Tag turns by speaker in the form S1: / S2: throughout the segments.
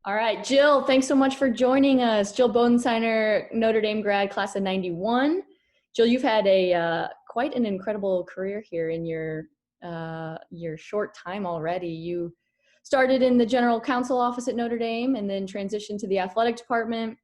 S1: All right, Jill, thanks so much for joining us. Jill Bodensteiner, Notre Dame grad, class of 91. Jill, you've had a quite an incredible career here in your short time already. You started in the general counsel office at Notre Dame and then transitioned to the athletic department.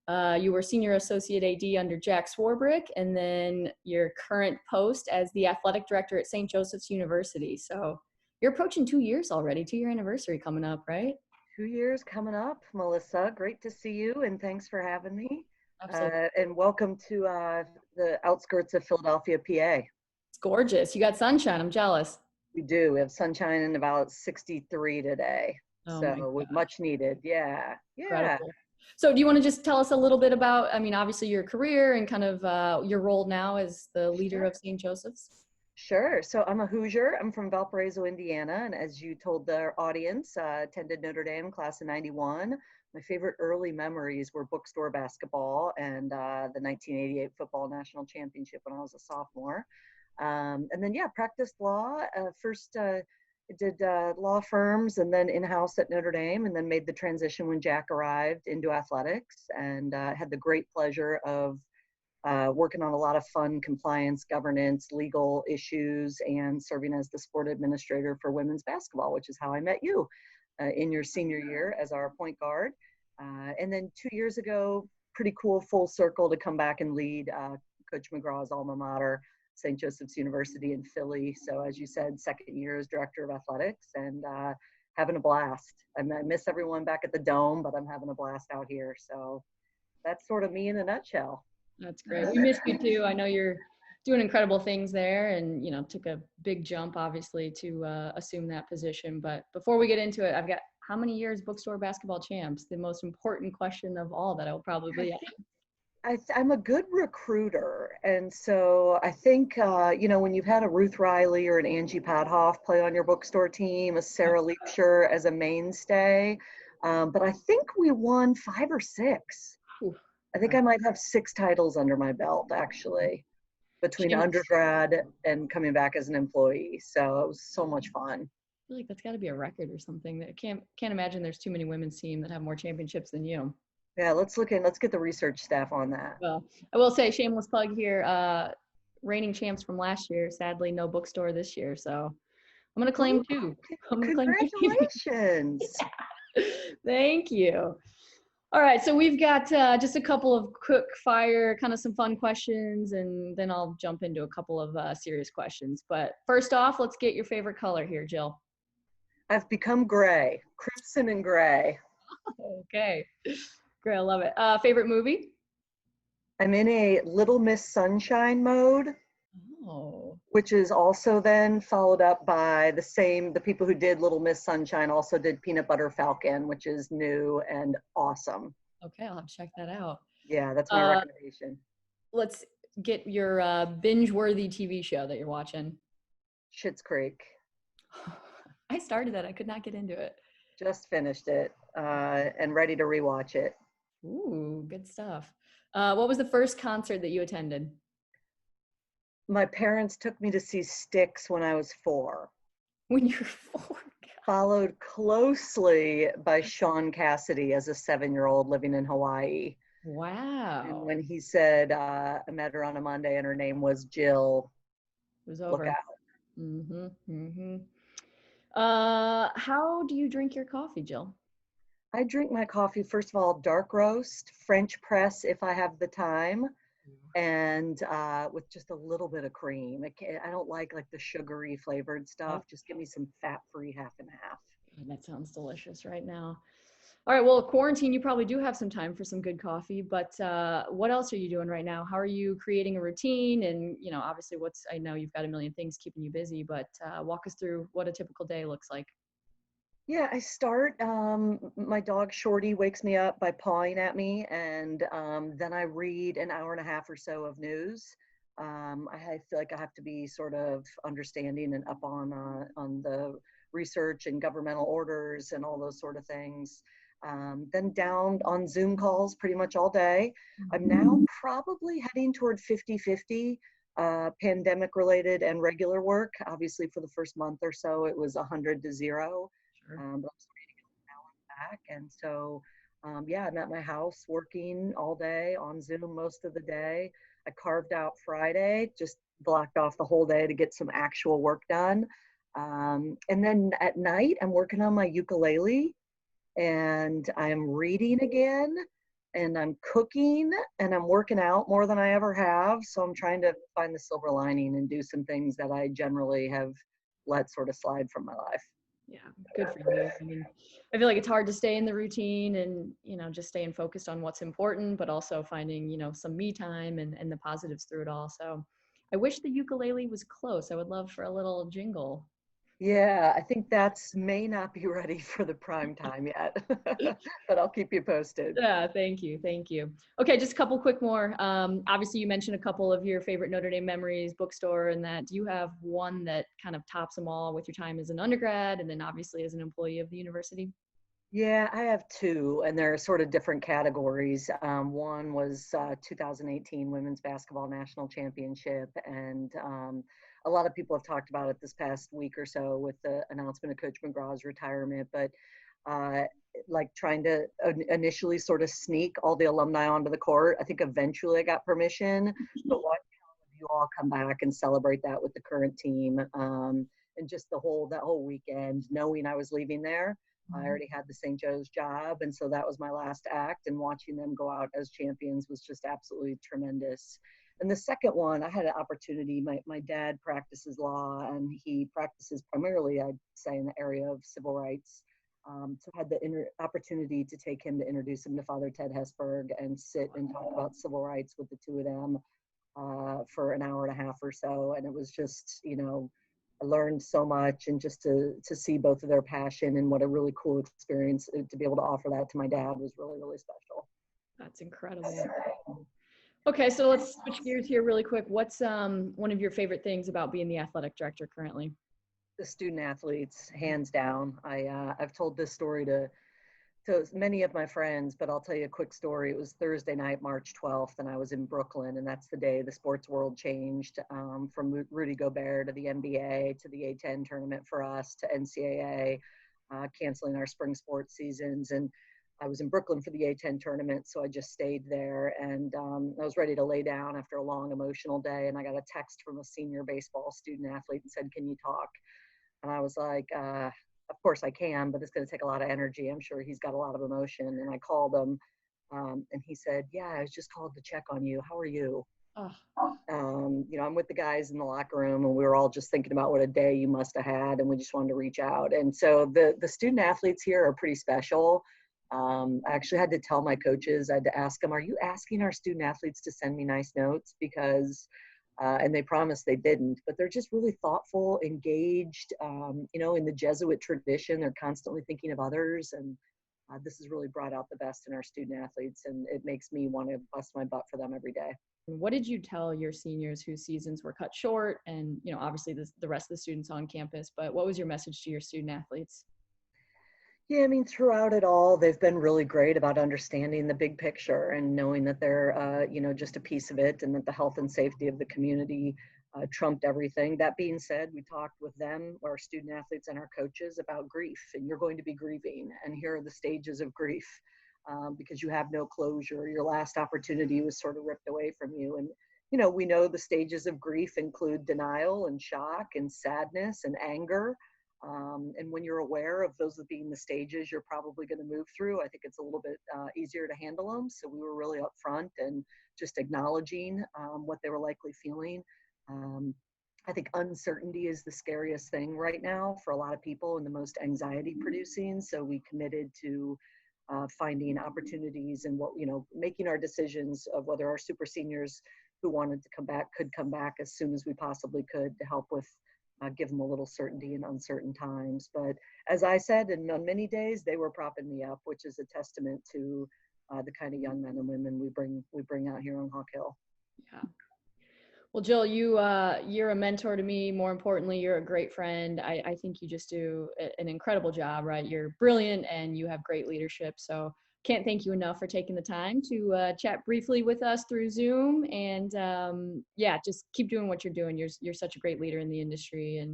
S1: You were senior associate AD under Jack Swarbrick, and then your current post as the athletic director at St. Joseph's University. So you're approaching 2 years already, 2-year anniversary coming up, right?
S2: 2 years coming up, Melissa. Great to see you, and thanks for having me.
S1: Absolutely.
S2: And welcome to the outskirts of Philadelphia, PA.
S1: It's gorgeous. You got sunshine. I'm jealous.
S2: We do. We have sunshine and about 63 today,
S1: Oh my
S2: so
S1: God,
S2: much needed. Yeah, yeah.
S1: incredible. So do you want to just tell us a little bit about, I mean, obviously your career and kind of your role now as the leader
S2: Sure.
S1: of St. Joseph's?
S2: Sure. So I'm a Hoosier. I'm from Valparaiso, Indiana, and as you told the audience, attended Notre Dame, class of '91. My favorite early memories were bookstore basketball and the 1988 football national championship when I was a sophomore. And then, yeah, practiced law. First, did law firms and then in-house at Notre Dame, and then made the transition when Jack arrived into athletics, and had the great pleasure of working on a lot of fun compliance, governance, legal issues, and serving as the sport administrator for women's basketball, which is how I met you in your senior year as our point guard. And then 2 years ago, pretty cool full circle to come back and lead Coach McGraw's alma mater, St. Joseph's University in Philly. So as you said, second year as director of athletics, and having a blast. I miss everyone back at the Dome, but I'm having a blast out here. So that's sort of me in a nutshell.
S1: That's great. We missed you too. I know you're doing incredible things there and, took a big jump obviously to assume that position. But before we get into it, I've got how many years bookstore basketball champs? The most important question of all that I will probably ask.
S2: I'm a good recruiter. And so I think, when you've had a Ruth Riley or an Angie Padhoff play on your bookstore team, a Sarah Leapshire as a mainstay, but I think we won 5 or 6.
S1: Oof.
S2: I think I might have 6 titles under my belt, actually, between
S1: Shame.
S2: undergrad and coming back as an employee. So it was so much fun.
S1: I feel like that's got to be a record or something. That can't imagine there's too many women's team that have more championships than you.
S2: Yeah, let's get the research staff on that.
S1: Well, I will say, shameless plug here, reigning champs from last year. Sadly, no bookstore this year, so I'm gonna claim two.
S2: Congratulations.
S1: Thank you. All right, so we've got just a couple of quick fire, kind of some fun questions, and then I'll jump into a couple of serious questions. But first off, let's get your favorite color here, Jill.
S2: I've become gray, crimson and gray.
S1: Okay, great, I love it. Favorite movie?
S2: I'm in a Little Miss Sunshine mode,
S1: Oh,
S2: which is also then followed up by the people who did Little Miss Sunshine also did Peanut Butter Falcon, which is new and awesome.
S1: okay, I'll have to check that out.
S2: Yeah, that's my recommendation.
S1: Let's get your binge-worthy TV show that you're watching.
S2: Schitt's Creek.
S1: I started that. I could not get into it.
S2: Just finished it and ready to rewatch it.
S1: Ooh, good stuff. What was the first concert that you attended?
S2: My parents took me to see Styx when I was 4.
S1: When you were 4?
S2: Followed closely by Sean Cassidy as a 7-year-old living in Hawaii.
S1: Wow.
S2: And when he said, I met her on a Monday and her name was Jill,
S1: It was over.
S2: Look out.
S1: Mm-hmm. Mm-hmm. How do you drink your coffee, Jill?
S2: I drink my coffee, first of all, dark roast, French press if I have the time, and with just a little bit of cream. I don't like the sugary flavored stuff. Just give me some fat-free half and half.
S1: That sounds delicious right now. All right, well, quarantine, you probably do have some time for some good coffee, but what else are you doing right now? How are you creating a routine? And, obviously I know you've got a million things keeping you busy, but walk us through what a typical day looks like.
S2: Yeah, I start, my dog Shorty wakes me up by pawing at me, and then I read an hour and a half or so of news. I feel like I have to be sort of understanding and up on the research and governmental orders and all those sort of things. Then down on Zoom calls pretty much all day. I'm now probably heading toward 50-50 pandemic related and regular work. Obviously for the first month or so, it was 100 to 0. But I'm starting to get balance back. And so, yeah, I'm at my house working all day on Zoom most of the day. I carved out Friday, just blocked off the whole day to get some actual work done. And then at night, I'm working on my ukulele and I'm reading again and I'm cooking and I'm working out more than I ever have. So I'm trying to find the silver lining and do some things that I generally have let sort of slide from my life.
S1: Yeah, good for you. I mean, I feel like it's hard to stay in the routine and, just staying focused on what's important, but also finding, some me time and the positives through it all. So I wish the ukulele was close. I would love for a little jingle.
S2: Yeah, I think that's may not be ready for the prime time yet, but I'll keep you posted.
S1: Yeah, thank you. Thank you. Okay, just a couple quick more. Obviously, you mentioned a couple of your favorite Notre Dame memories, bookstore, and that. Do you have one that kind of tops them all with your time as an undergrad and then obviously as an employee of the university?
S2: Yeah, I have two, and they're sort of different categories. One was 2018 Women's Basketball National Championship, and a lot of people have talked about it this past week or so with the announcement of Coach McGraw's retirement. But uh, like trying to initially sort of sneak all the alumni onto the court, I think eventually I got permission. But watching all of you all come back and celebrate that with the current team, and just that whole weekend, knowing I was leaving there. I already had the St. Joe's job, and so that was my last act, and watching them go out as champions was just absolutely tremendous. And the second one, I had an opportunity. My dad practices law, and he practices primarily, I'd say, in the area of civil rights. So I had the opportunity to take him to introduce him to Father Ted Hesburgh and sit and talk about civil rights with the two of them for an hour and a half or so. And it was just, I learned so much, and just to see both of their passion and what a really cool experience to be able to offer that to my dad was really, really special.
S1: That's incredible. Okay, so let's switch gears here really quick. What's one of your favorite things about being the athletic director currently?
S2: The student athletes, hands down. I've told this story to many of my friends, but I'll tell you a quick story. It was Thursday night, March 12th, and I was in Brooklyn, and that's the day the sports world changed, from Rudy Gobert to the NBA to the A10 tournament for us to NCAA, canceling our spring sports seasons. And I was in Brooklyn for the A10 tournament, so I just stayed there, and I was ready to lay down after a long emotional day, and I got a text from a senior baseball student athlete and said, "Can you talk?" And I was like, of course I can, but it's going to take a lot of energy. I'm sure he's got a lot of emotion. And I called him, and he said, "Yeah, I was just called to check on you. How are you?"
S1: Oh.
S2: I'm with the guys in the locker room, and we were all just thinking about what a day you must have had, and we just wanted to reach out. And so the student athletes here are pretty special. I actually had to tell my coaches, I had to ask them, "Are you asking our student athletes to send me nice notes?" Because and they promised they didn't, but they're just really thoughtful, engaged, in the Jesuit tradition. They're constantly thinking of others. And this has really brought out the best in our student athletes. And it makes me want to bust my butt for them every day.
S1: What did you tell your seniors whose seasons were cut short and, obviously the rest of the students on campus, but what was your message to your student athletes?
S2: Yeah, I mean, throughout it all, they've been really great about understanding the big picture and knowing that they're, just a piece of it, and that the health and safety of the community trumped everything. That being said, we talked with them, our student athletes and our coaches, about grief. And you're going to be grieving, and here are the stages of grief, because you have no closure. Your last opportunity was sort of ripped away from you. And, we know the stages of grief include denial and shock and sadness and anger. And when you're aware of those being the stages you're probably going to move through, I think it's a little bit easier to handle them. So we were really upfront and just acknowledging what they were likely feeling. I think uncertainty is the scariest thing right now for a lot of people and the most anxiety producing. So we committed to finding opportunities and making our decisions of whether our super seniors who wanted to come back could come back as soon as we possibly could to help with give them a little certainty in uncertain times. But as I said, and on many days, they were propping me up, which is a testament to the kind of young men and women we bring out here on Hawk Hill.
S1: Yeah. Well, Jill, you're a mentor to me. More importantly, you're a great friend. I think you just do an incredible job, right? You're brilliant and you have great leadership. So can't thank you enough for taking the time to chat briefly with us through Zoom. And just keep doing what you're doing. You're such a great leader in the industry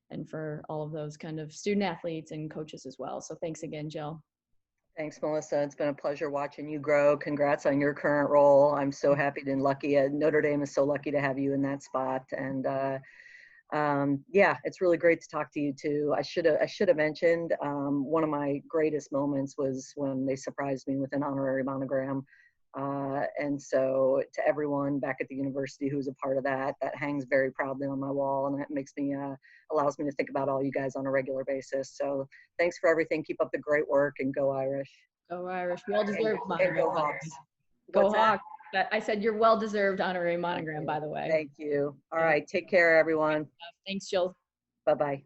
S1: and for all of those kind of student athletes and coaches as well. So thanks again, Jill.
S2: Thanks, Melissa. It's been a pleasure watching you grow. Congrats on your current role. I'm so happy and lucky. Notre Dame is so lucky to have you in that spot. And yeah, it's really great to talk to you too. I should have mentioned one of my greatest moments was when they surprised me with an honorary monogram. And so to everyone back at the university who's a part of that, that hangs very proudly on my wall, and it makes me allows me to think about all you guys on a regular basis. So thanks for everything. Keep up the great work, and go Irish.
S1: Go Irish. Well deserved
S2: And
S1: monogram.
S2: go Hawks.
S1: Go
S2: What's that?
S1: Hawks. I said your well deserved honorary monogram, by the way.
S2: Thank you. All right. Take care, everyone.
S1: Thanks, Jill.
S2: Bye-bye.